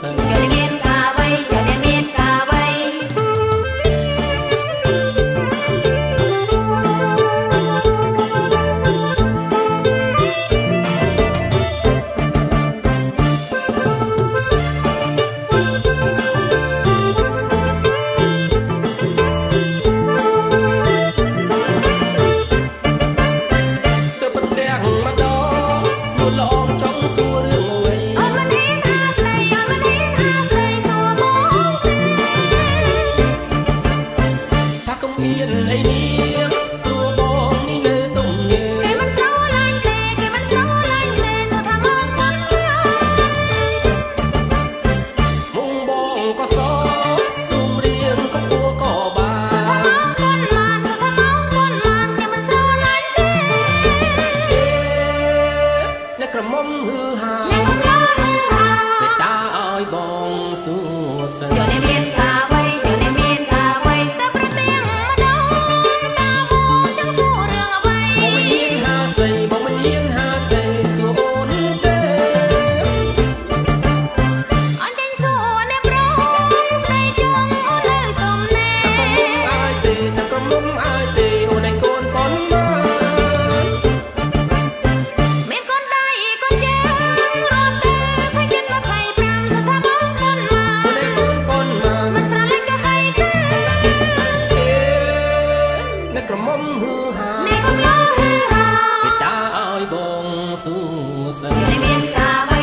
សិនចូលមានការវៃចូលមានការវៃក្រមុំហឺហាមេតាឲ្យបងសួរសិនចូលនេះមានការវៃចូលនេះមានការវៃតែប្រទៀងម្ដងតាមកចង់សួររឿងអ្វីបងមិនហ៊ានហាស្ដីបងមិនហ៊ានហាស្ដីសួរអូនទេអញចេញសួរអ្នកប្រងស្ដីចង់អូននៅកុំណែតែក្រមុំឲ្យទេអូនឯងកូនប៉ុនក្រមុំហឺហាមេតាឲ្យបងសួរសិនមានការ